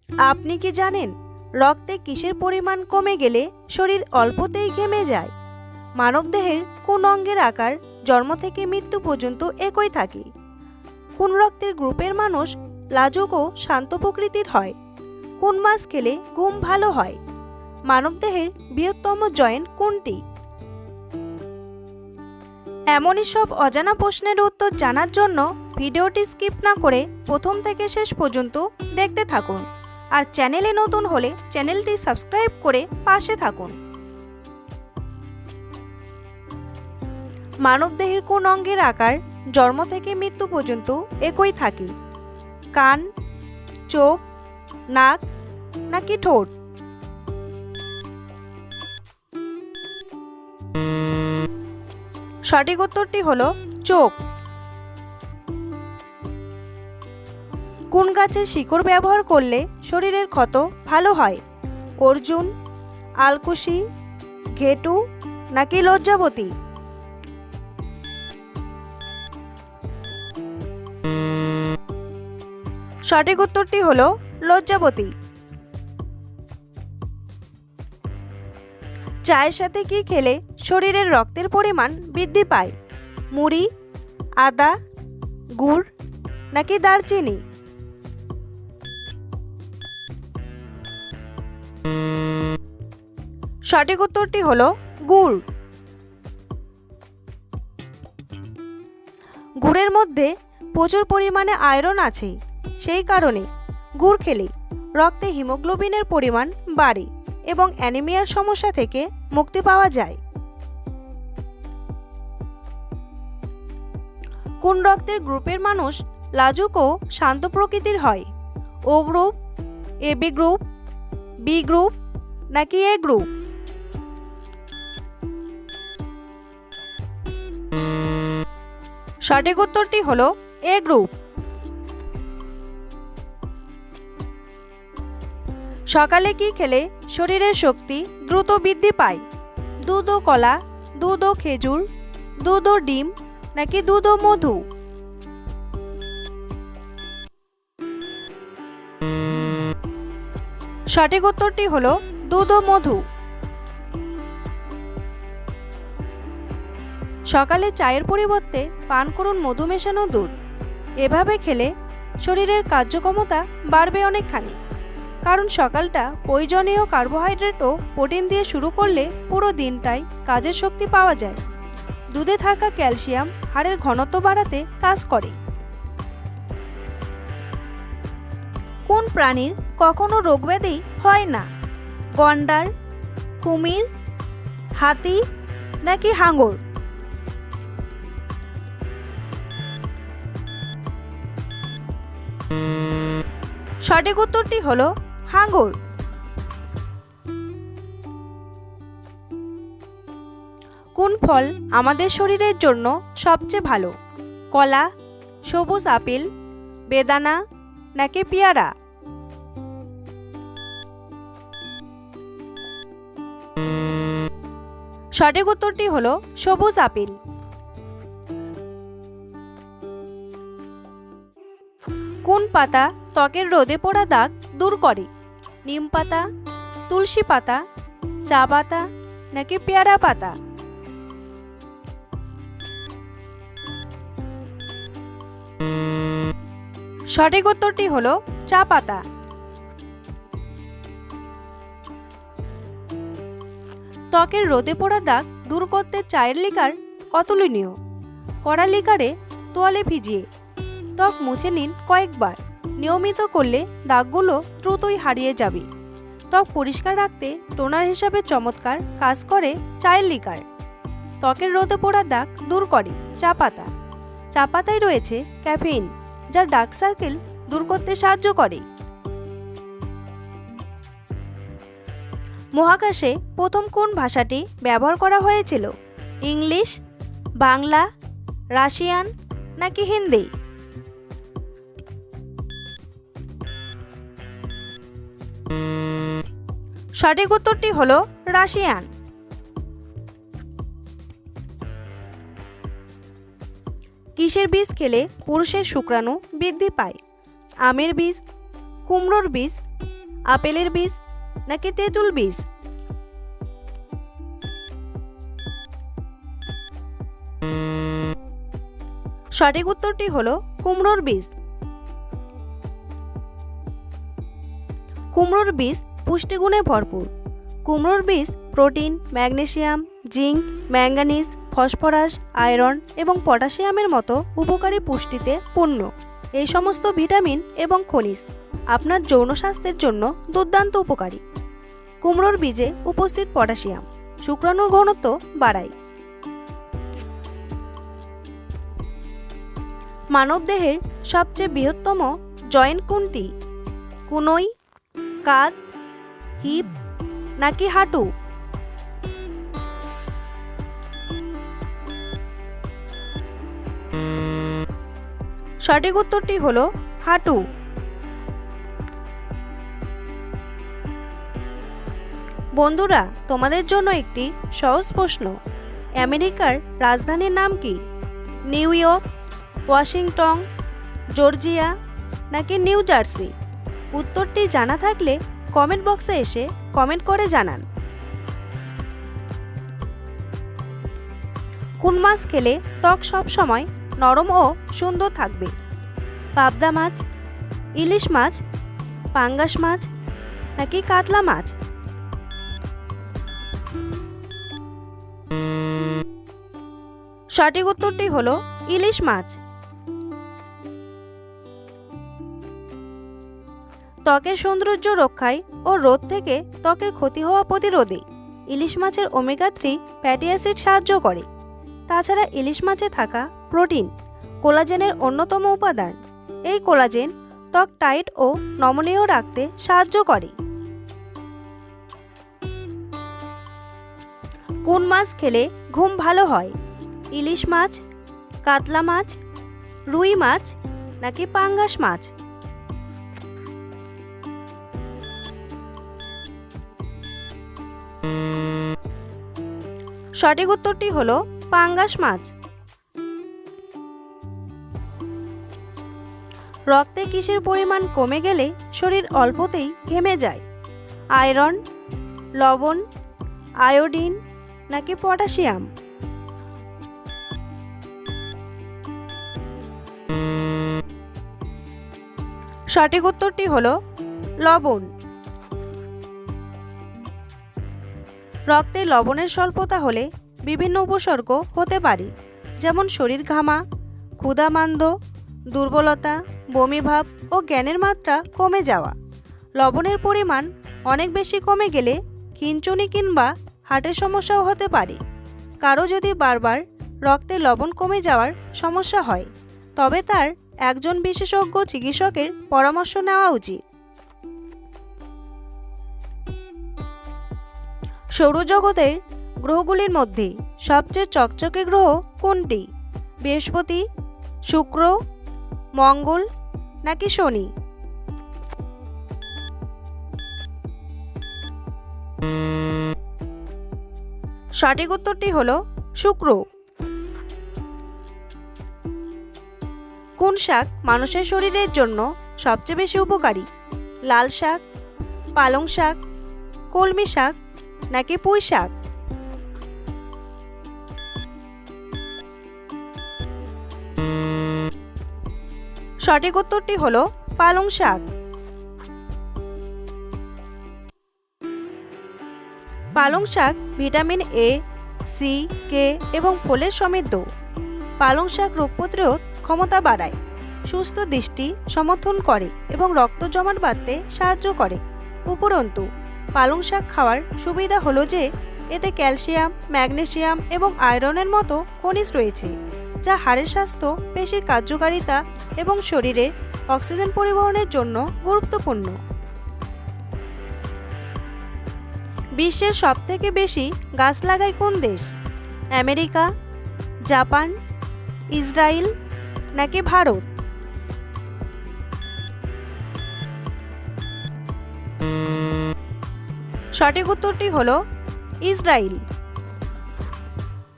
আপনি কি জানেন রক্তে কিসের পরিমাণ কমে গেলে শরীর অল্পতেই ঘেমে যায়? মানবদেহের কোন অঙ্গের আকার জন্ম থেকে মৃত্যু পর্যন্ত একই থাকে? কোন রক্তের গ্রুপের মানুষ লাজুক ও শান্ত প্রকৃতির হয়? কোন মাছ খেলে ঘুম ভালো হয়? মানবদেহের বৃহত্তম জয়েন্ট কোনটি? এমনই সব অজানা প্রশ্নের উত্তর জানার জন্য ভিডিওটি স্কিপ না করে প্রথম থেকে শেষ পর্যন্ত দেখতে থাকুন। আর চ্যানেলে নতুন হলে চ্যানেলটি সাবস্ক্রাইব করে পাশে থাকুন। মানবদেহের কোন অঙ্গের আকার জন্ম থেকে মৃত্যু পর্যন্ত একই থাকে? কান, চোখ, নাক নাকি ঠোঁট? সঠিক উত্তরটি হলো চোখ। কোন গাছের শিকড় ব্যবহার করলে শরীরের ক্ষত ভালো হয়? অর্জুন, আলকুশি, ঘেটু নাকি লজ্জাবতী? সঠিক উত্তরটি হলো লজ্জাবতী। চায়ের সাথে কি খেলে শরীরের রক্তের পরিমাণ বৃদ্ধি পায়? মুড়ি, আদা, গুড় নাকি দারচিনি? সঠিক উত্তরটি হলো গুড়। গুড়ের মধ্যে প্রচুর পরিমাণে আয়রন আছে, সেই কারণে গুড় খেলে রক্তে হিমোগ্লোবিনের পরিমাণ বাড়ে এবং অ্যানিমিয়ার সমস্যা থেকে মুক্তি পাওয়া যায়। কোন রক্তের গ্রুপের মানুষ লাজুক ও শান্ত প্রকৃতির হয়? O group, AB group, B group নাকি এ গ্রুপ? সঠিক উত্তরটি হলো এ গ্রুপ। সকালে কি খেলে শরীরের শক্তি দ্রুত বৃদ্ধি পায়? দুধ ও কলা, দুধ ও খেজুর, দুধ ও ডিম নাকি দুধ ও মধু? সঠিক উত্তরটি হলো দুধ ও মধু। সকালে চায়ের পরিবর্তে পান করুন মধু মেশানো দুধ। এভাবে খেলে শরীরের কার্যক্ষমতা বাড়বে অনেকখানি, কারণ সকালটা প্রয়োজনীয় কার্বোহাইড্রেট ও প্রোটিন দিয়ে শুরু করলে পুরো দিনটাই কাজের শক্তি পাওয়া যায়। দুধে থাকা ক্যালসিয়াম হাড়ের ঘনত্ব বাড়াতে কাজ করে। কোন প্রাণীর কখনো রোগব্যাধি হয় না? গন্ডার, কুমির, হাতি নাকি হাঙর? সঠিক উত্তরটি হলো হাঙর। কোন ফল আমাদের শরীরের জন্য সবচেয়ে ভালো? কলা, সবুজ আপেল, বেদানা নাকি পেয়ারা? সঠিক উত্তরটি হলো সবুজ আপেল। কোন পাতা ত্বকের রোদে পোড়া দাগ দূর করে? নিম পাতা, তুলসী পাতা, চা পাতা নাকি পেয়ারা পাতা? সঠিক উত্তরটি হলো চা পাতা। ত্বকের রোদে পোড়া দাগ দূর করতে চায়ের লিকার অতুলনীয়। কড়া লিকারে তোয়ালে ভিজিয়ে ত্বক মুছে নিন কয়েকবার। নিয়মিত করলে দাগগুলো দ্রুতই হারিয়ে যাবে। ত্বক পরিষ্কার রাখতে টোনার হিসাবে চমৎকার কাজ করে চায়ের লিকার। ত্বকের রোদে পোড়া দাগ দূর করে চা পাতা। চা পাতায় রয়েছে ক্যাফেইন, যা ডার্ক সার্কেল দূর করতে সাহায্য করে। মহাকাশে প্রথম কোন ভাষাটি ব্যবহার করা হয়েছিল? ইংলিশ, বাংলা, রাশিয়ান নাকি হিন্দি? সঠিক উত্তরটি হলো রাশিয়ান। কিসের বীজ খেলে পুরুষের শুক্রাণু বৃদ্ধি পায়? আমের বীজ, কুমড়োর বীজ, আপেলের বীজ নাকি তেঁতুল বীজ? সঠিক উত্তরটি হলো কুমড়োর বীজ। কুমড়োর বীজ পুষ্টিগুণে ভরপুর। কুমড়োর বীজ protein, magnesium, zinc, manganese, phosphorus, iron এবং পটাশিয়ামের মতো উপকারী পুষ্টিতে পূর্ণ। এই সমস্ত ভিটামিন এবং খনিজ আপনার যৌন স্বাস্থ্যের জন্য দুর্দান্ত উপকারী। কুমড়োর বীজে উপস্থিত পটাশিয়াম শুক্রাণুর ঘনত্ব বাড়ায়। মানবদেহের সবচেয়ে বৃহত্তম জয়েন্ট কোনটি? কনুই, কাঁধ, হিপ নাকি হাঁটু? সঠিক উত্তরটি হলো হাঁটু। বন্ধুরা, তোমাদের জন্য একটি সহজ প্রশ্ন। আমেরিকার রাজধানীর নাম কি? নিউ ইয়র্ক, ওয়াশিংটন, জর্জিয়া নাকি নিউ জার্সি? উত্তরটি জানা থাকলে কমেন্ট বক্সে এসে কমেন্ট করে জানান। কোন মাছ খেলে ত্বক সবসময় নরম ও সুন্দর থাকবে? পাবদা মাছ, ইলিশ মাছ, পাঙ্গাস মাছ নাকি কাতলা মাছ? সঠিক উত্তরটি হলো ইলিশ মাছ। ত্বকের সৌন্দর্য রক্ষায় ও রোদ থেকে ত্বকের ক্ষতি হওয়া প্রতিরোধে ইলিশ মাছের ওমেগা 3 ফ্যাটি অ্যাসিড সাহায্য করে। তাছাড়া ইলিশ মাছে থাকা প্রোটিন কোলাজেনের অন্যতম উপাদান। এই কোলাজেন ত্বক টাইট ও নমনীয় রাখতে সাহায্য করে। কোন মাছ খেলে ঘুম ভালো হয়? ইলিশ মাছ, কাতলা মাছ, রুই মাছ নাকি পাঙ্গাস মাছ? সঠিক উত্তরটি হলো পাঙ্গাস মাছ। রক্তে কিসের পরিমাণ কমে গেলে শরীর অল্পতেই ঘেমে যায়? আয়রন, লবণ, আয়োডিন নাকি পটাশিয়াম? সঠিক উত্তরটি হলো লবণ। রক্তে লবণের স্বল্পতা হলে বিভিন্ন উপসর্গ হতে পারে, যেমন শরীর ঘামা, ক্ষুধামান্দ, দুর্বলতা, বমিভাব ও জ্ঞানের মাত্রা কমে যাওয়া। লবণের পরিমাণ অনেক বেশি কমে গেলে খিঁচুনি কিংবা হার্টের সমস্যাও হতে পারে। কারো যদি বারবার রক্তে লবণ কমে যাওয়ার সমস্যা হয়, তবে তার একজন বিশেষজ্ঞ চিকিৎসকের পরামর্শ নেওয়া উচিত। সৌরজগতের গ্রহগুলির মধ্যে সবচেয়ে চকচকে গ্রহ কোনটি? বৃহস্পতি, শুক্র, মঙ্গল নাকি শনি? সঠিক উত্তরটি হলো শুক্র। কোন শাক মানুষের শরীরের জন্য সবচেয়ে বেশি উপকারী? লাল শাক, পালং শাক, কলমি শাক নাকি পুঁই শাক? সঠিক উত্তরটি হলো পালং শাক। পালং শাক ভিটামিন এ, সি, কে এবং ফোলের সমৃদ্ধ। পালং শাক রোগ প্রতিরোধ ক্ষমতা বাড়ায়, সুস্থ দৃষ্টি সমর্থন করে এবং রক্ত জমাট বাঁধতে সাহায্য করে। উপরন্তু পালং শাক খাওয়ার সুবিধা হলো যে এতে ক্যালসিয়াম, ম্যাগনেসিয়াম এবং আয়রনের মতো খনিজ রয়েছে, যা হাড়ের স্বাস্থ্য, পেশির কার্যকারিতা এবং শরীরে অক্সিজেন পরিবহনের জন্য গুরুত্বপূর্ণ। বিশ্বের সবথেকে বেশি গাছ লাগায় কোন দেশ? আমেরিকা, জাপান, ইসরায়েল নাকি ভারত? সঠিক উত্তরটি হলো ইসরায়েল।